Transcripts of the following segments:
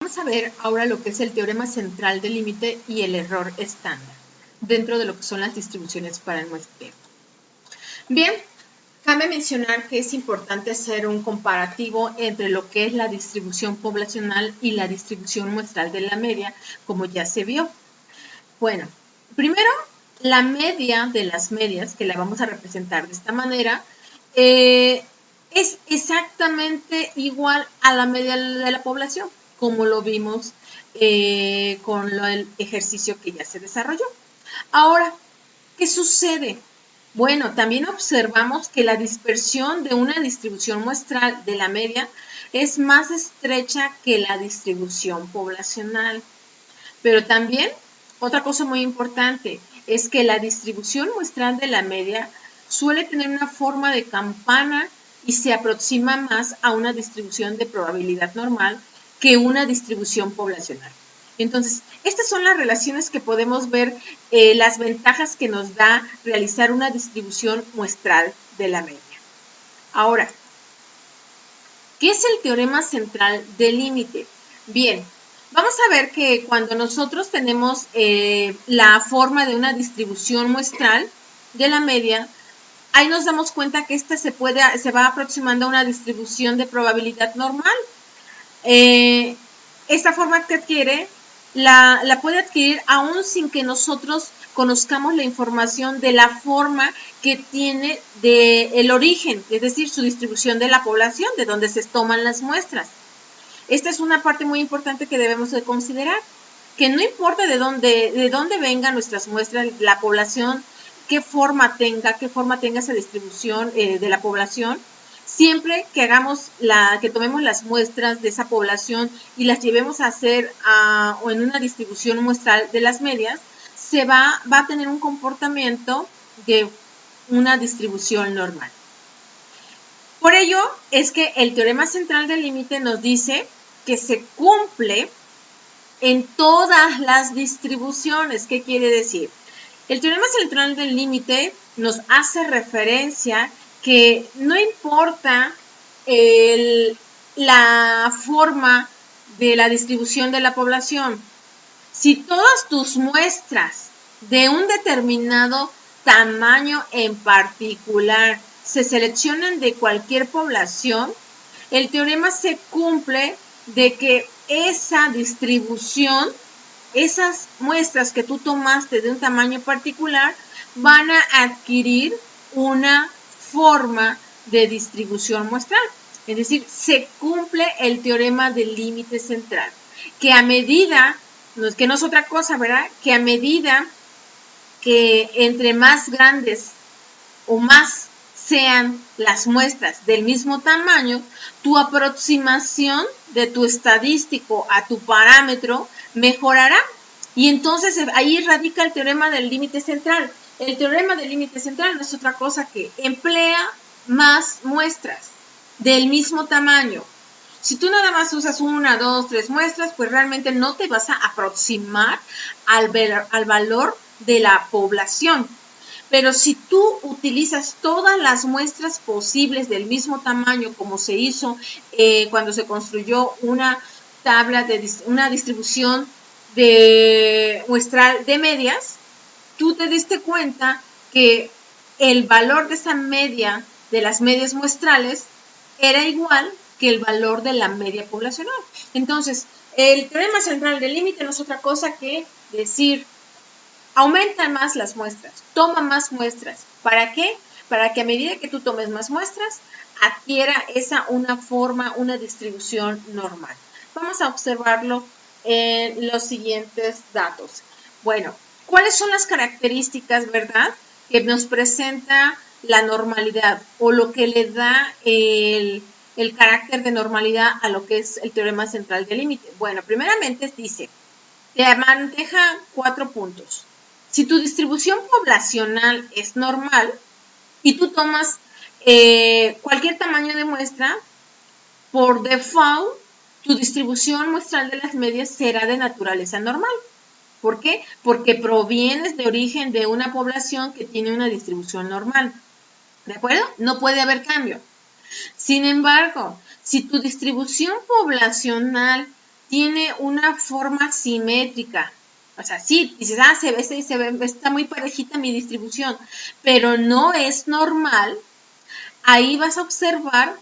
vamos a ver ahora lo que es el teorema central del límite y el error estándar dentro de lo que son las distribuciones para el muestreo. Bien, cabe mencionar que es importante hacer un comparativo entre lo que es la distribución poblacional y la distribución muestral de la media, como ya se vio. Bueno, primero, la media de las medias, que la vamos a representar de esta manera, es exactamente igual a la media de la población, como lo vimos con el ejercicio que ya se desarrolló. Ahora, ¿qué sucede? Bueno, también observamos que la dispersión de una distribución muestral de la media es más estrecha que la distribución poblacional. Pero también, otra cosa muy importante, es que la distribución muestral de la media suele tener una forma de campana y se aproxima más a una distribución de probabilidad normal que una distribución poblacional. Entonces, estas son las relaciones que podemos ver, las ventajas que nos da realizar una distribución muestral de la media. Ahora, ¿qué es el teorema central del límite? Bien, vamos a ver que cuando nosotros tenemos la forma de una distribución muestral de la media, ahí nos damos cuenta que esta se va aproximando a una distribución de probabilidad normal. Esta forma que adquiere la puede adquirir aún sin que nosotros conozcamos la información de la forma que tiene el origen, es decir, su distribución de la población, de donde se toman las muestras. Esta es una parte muy importante que debemos de considerar, que no importa de dónde vengan nuestras muestras, la población, qué forma tenga esa distribución de la población, siempre que que tomemos las muestras de esa población y las llevemos a hacer o en una distribución muestral de las medias, va a tener un comportamiento de una distribución normal. Por ello es que el teorema central del límite nos dice que se cumple en todas las distribuciones. ¿Qué quiere decir? El teorema central del límite nos hace referencia que no importa la forma de la distribución de la población, si todas tus muestras de un determinado tamaño en particular se seleccionan de cualquier población, el teorema se cumple de que esa distribución, esas muestras que tú tomaste de un tamaño particular, van a adquirir una forma de distribución muestral. Es decir, se cumple el teorema del límite central, que a medida, que no es otra cosa, ¿verdad? Que a medida que entre más grandes o más sean las muestras del mismo tamaño, tu aproximación de tu estadístico a tu parámetro mejorará. Y entonces ahí radica el teorema del límite central. El teorema del límite central no es otra cosa que emplea más muestras del mismo tamaño. Si tú nada más usas 1, 2, 3 muestras, pues realmente no te vas a aproximar al valor de la población. Pero si tú utilizas todas las muestras posibles del mismo tamaño, como se hizo cuando se construyó una tabla una distribución de muestral de medias, tú te diste cuenta que el valor de esa media, de las medias muestrales, era igual que el valor de la media poblacional. Entonces, el teorema central del límite no es otra cosa que decir: aumenta más las muestras, toma más muestras. ¿Para qué? Para que a medida que tú tomes más muestras, adquiera una forma, una distribución normal. Vamos a observarlo en los siguientes datos. Bueno, ¿cuáles son las características, verdad, que nos presenta la normalidad o lo que le da el carácter de normalidad a lo que es el teorema central del límite? Bueno, primeramente dice, te maneja 4 puntos. Si tu distribución poblacional es normal y tú tomas cualquier tamaño de muestra, por default, tu distribución muestral de las medias será de naturaleza normal. ¿Por qué? Porque provienes de origen de una población que tiene una distribución normal. ¿De acuerdo? No puede haber cambio. Sin embargo, si tu distribución poblacional tiene una forma simétrica. O sea, sí, dices, está muy parejita mi distribución, pero no es normal. Ahí vas a observar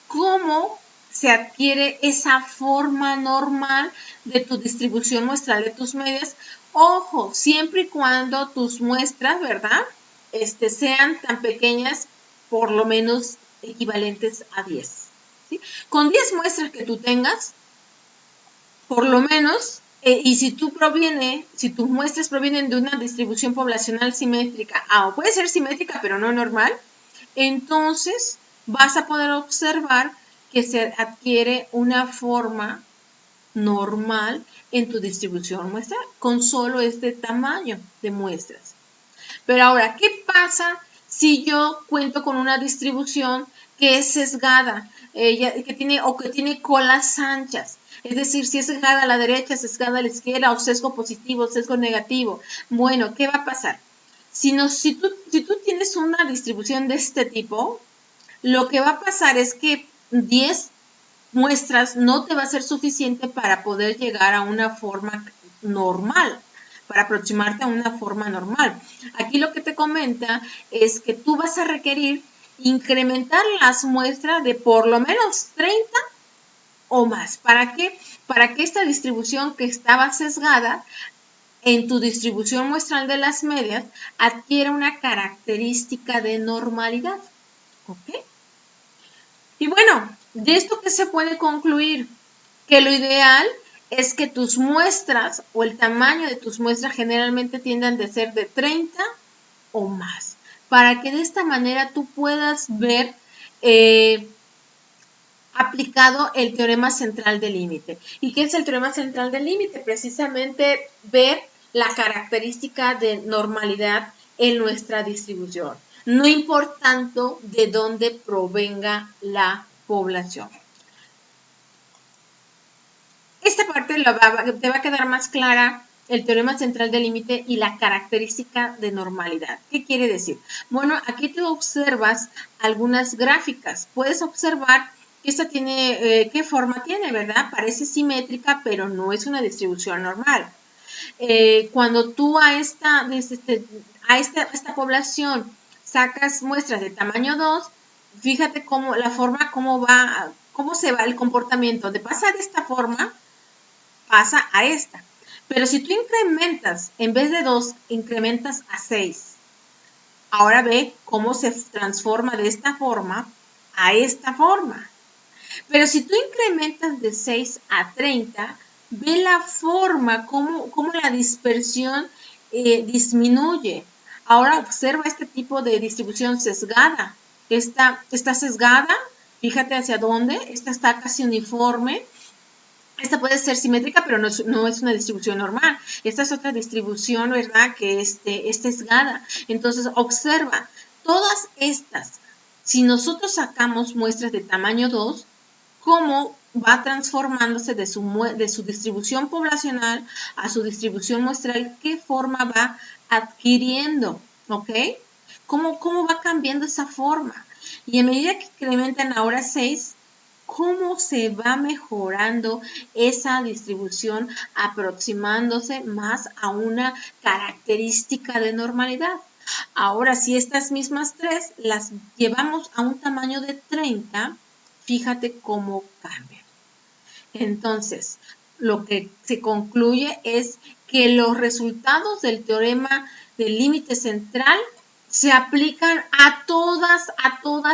cómo se adquiere esa forma normal de tu distribución muestral de tus medias. Ojo, siempre y cuando tus muestras, ¿verdad? Sean tan pequeñas, por lo menos equivalentes a 10. ¿Sí? Con 10 muestras que tú tengas, por lo menos, y si tus muestras provienen de una distribución poblacional simétrica, o puede ser simétrica pero no normal, entonces vas a poder observar que se adquiere una forma normal en tu distribución muestral con solo este tamaño de muestras. Pero ahora, ¿qué pasa si yo cuento con una distribución que es sesgada, que tiene colas anchas? Es decir, si es sesgada a la derecha, sesgada a la izquierda, o sesgo positivo, sesgo negativo. Bueno, ¿qué va a pasar? Si tú tienes una distribución de este tipo, lo que va a pasar es que 10 muestras no te va a ser suficiente para poder llegar a una forma normal, para aproximarte a una forma normal. Aquí lo que te comenta es que tú vas a requerir incrementar las muestras de por lo menos 30 o más. ¿Para qué? Para que esta distribución que estaba sesgada en tu distribución muestral de las medias adquiera una característica de normalidad. ¿Ok? Y bueno, de esto que se puede concluir que lo ideal es que tus muestras o el tamaño de tus muestras generalmente tiendan de ser de 30 o más, para que de esta manera tú puedas ver aplicado el teorema central del límite. ¿Y qué es el teorema central del límite? Precisamente ver la característica de normalidad en nuestra distribución, no importando de dónde provenga la población. Esta parte te va a quedar más clara el teorema central del límite y la característica de normalidad. ¿Qué quiere decir? Bueno, aquí te observas algunas gráficas. Puedes observar que esta tiene, ¿qué forma tiene, verdad? Parece simétrica, pero no es una distribución normal. Cuando tú a esta población sacas muestras de tamaño 2, fíjate cómo la forma, cómo se va el comportamiento. De pasar de esta forma, pasa a esta. Pero si tú incrementas, en vez de 2, incrementas a 6, ahora ve cómo se transforma de esta forma a esta forma. Pero si tú incrementas de 6 a 30, ve la forma, cómo la dispersión disminuye. Ahora observa este tipo de distribución sesgada. Esta está sesgada, fíjate hacia dónde, esta está casi uniforme. Esta puede ser simétrica, pero no es una distribución normal. Esta es otra distribución, ¿verdad? Que es sesgada. Entonces, observa, todas estas, si nosotros sacamos muestras de tamaño 2, cómo va transformándose de su distribución poblacional a su distribución muestral, qué forma va adquiriendo, ¿ok? ¿Cómo va cambiando esa forma? Y a medida que incrementan ahora 6, cómo se va mejorando esa distribución aproximándose más a una característica de normalidad. Ahora, si estas mismas 3 las llevamos a un tamaño de 30, fíjate cómo cambia. Entonces, lo que se concluye es que los resultados del teorema del límite central se aplican a todas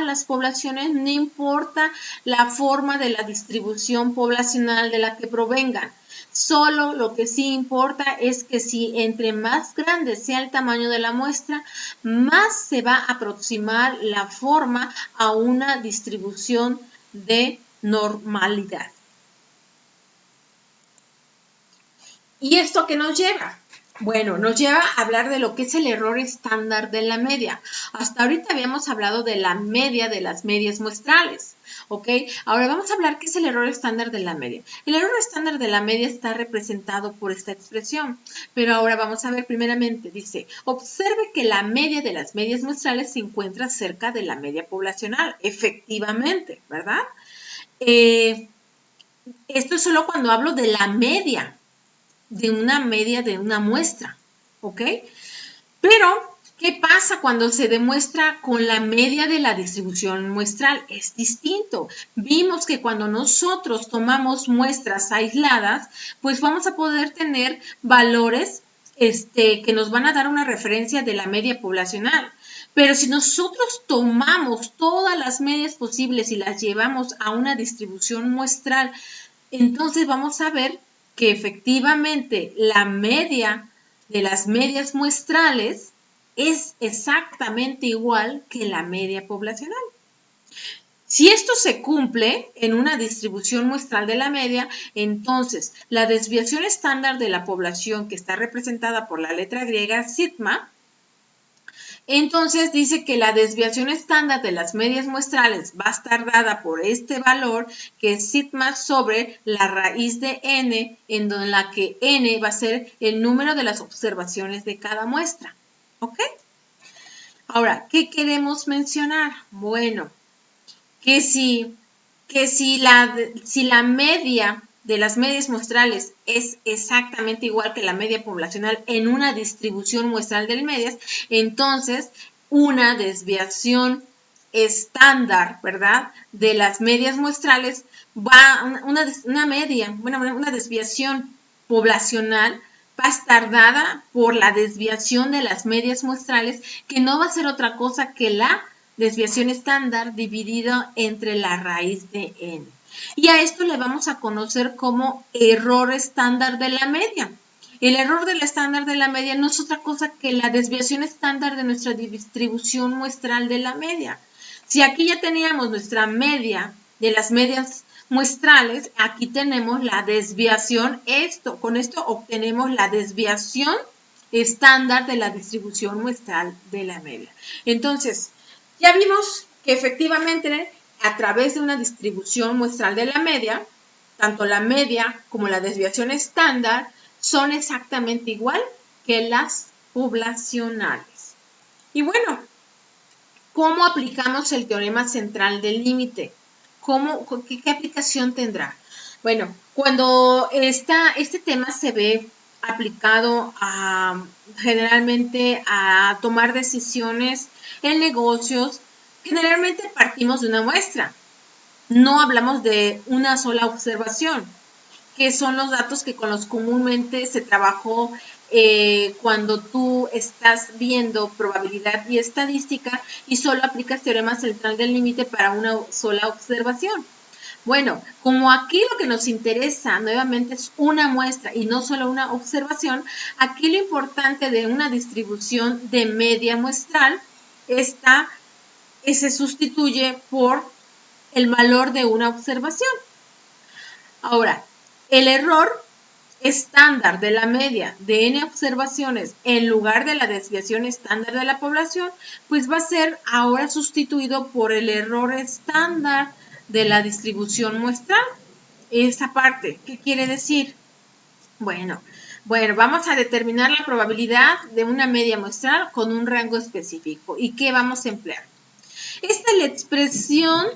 las poblaciones, no importa la forma de la distribución poblacional de la que provengan. Solo lo que sí importa es que si entre más grande sea el tamaño de la muestra, más se va a aproximar la forma a una distribución de normalidad. ¿Y esto qué nos lleva? Bueno, nos lleva a hablar de lo que es el error estándar de la media. Hasta ahorita habíamos hablado de la media de las medias muestrales, ¿ok? Ahora vamos a hablar qué es el error estándar de la media. El error estándar de la media está representado por esta expresión, pero ahora vamos a ver primeramente, dice, observe que la media de las medias muestrales se encuentra cerca de la media poblacional, efectivamente, ¿verdad? Esto es solo cuando hablo de la media de una muestra, ¿ok? Pero, ¿qué pasa cuando se demuestra con la media de la distribución muestral? Es distinto. Vimos que cuando nosotros tomamos muestras aisladas, pues vamos a poder tener valores que nos van a dar una referencia de la media poblacional. Pero si nosotros tomamos todas las medias posibles y las llevamos a una distribución muestral, entonces vamos a ver que efectivamente la media de las medias muestrales es exactamente igual que la media poblacional. Si esto se cumple en una distribución muestral de la media, entonces la desviación estándar de la población, que está representada por la letra griega sigma, entonces dice que la desviación estándar de las medias muestrales va a estar dada por este valor, que es sigma sobre la raíz de n, en donde la que n va a ser el número de las observaciones de cada muestra. ¿Ok? Ahora, ¿qué queremos mencionar? Bueno, que si la media de las medias muestrales es exactamente igual que la media poblacional en una distribución muestral de medias, entonces una desviación estándar, ¿verdad?, de las medias muestrales una desviación poblacional va a estar dada por la desviación de las medias muestrales, que no va a ser otra cosa que la desviación estándar dividida entre la raíz de n. Y a esto le vamos a conocer como error estándar de la media. El error del estándar de la media no es otra cosa que la desviación estándar de nuestra distribución muestral de la media. Si aquí ya teníamos nuestra media de las medias muestrales, aquí tenemos la desviación, con esto obtenemos la desviación estándar de la distribución muestral de la media. Entonces, ya vimos que efectivamente a través de una distribución muestral de la media, tanto la media como la desviación estándar son exactamente igual que las poblacionales. Y bueno, ¿cómo aplicamos el teorema central del límite? ¿Qué aplicación tendrá? Bueno, cuando este tema se ve aplicado generalmente a tomar decisiones en negocios, generalmente partimos de una muestra. No hablamos de una sola observación, que son los datos que con los comúnmente se trabajó cuando tú estás viendo probabilidad y estadística y solo aplicas teorema central del límite para una sola observación. Bueno, como aquí lo que nos interesa nuevamente es una muestra y no solo una observación, aquí lo importante de una distribución de media muestral se sustituye por el valor de una observación. Ahora, el error estándar de la media de n observaciones en lugar de la desviación estándar de la población, pues va a ser ahora sustituido por el error estándar de la distribución muestral. Esa parte, ¿qué quiere decir? Bueno, vamos a determinar la probabilidad de una media muestral con un rango específico. ¿Y qué vamos a emplear? Esta es la expresión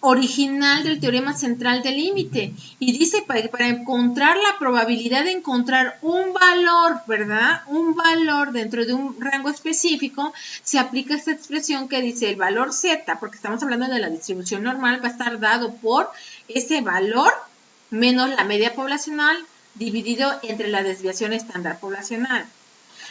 original del teorema central del límite y dice para encontrar la probabilidad de encontrar un valor, ¿verdad? Un valor dentro de un rango específico, se aplica esta expresión que dice el valor z, porque estamos hablando de la distribución normal, va a estar dado por ese valor menos la media poblacional dividido entre la desviación estándar poblacional.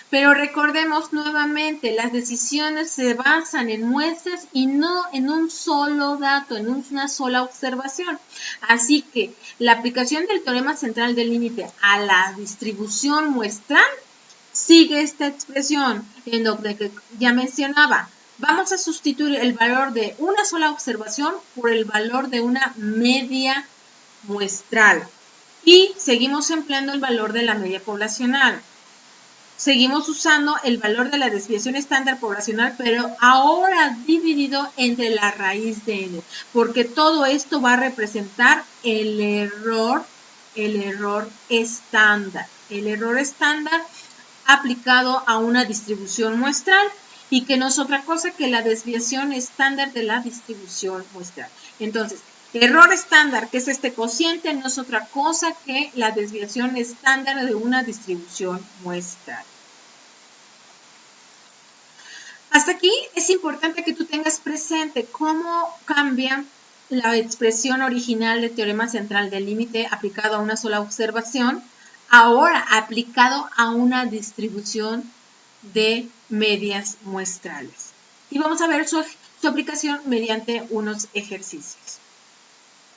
Pero recordemos nuevamente, las decisiones se basan en muestras y no en un solo dato, en una sola observación. Así que la aplicación del teorema central del límite a la distribución muestral sigue esta expresión en donde que ya mencionaba. Vamos a sustituir el valor de una sola observación por el valor de una media muestral. Y seguimos empleando el valor de la media poblacional. Seguimos usando el valor de la desviación estándar poblacional, pero ahora dividido entre la raíz de n, porque todo esto va a representar el error estándar. El error estándar aplicado a una distribución muestral y que no es otra cosa que la desviación estándar de la distribución muestral. Entonces, Error estándar, que es este cociente, no es otra cosa que la desviación estándar de una distribución muestral. Hasta aquí es importante que tú tengas presente cómo cambia la expresión original del teorema central del límite aplicado a una sola observación, ahora aplicado a una distribución de medias muestrales. Y vamos a ver su aplicación mediante unos ejercicios.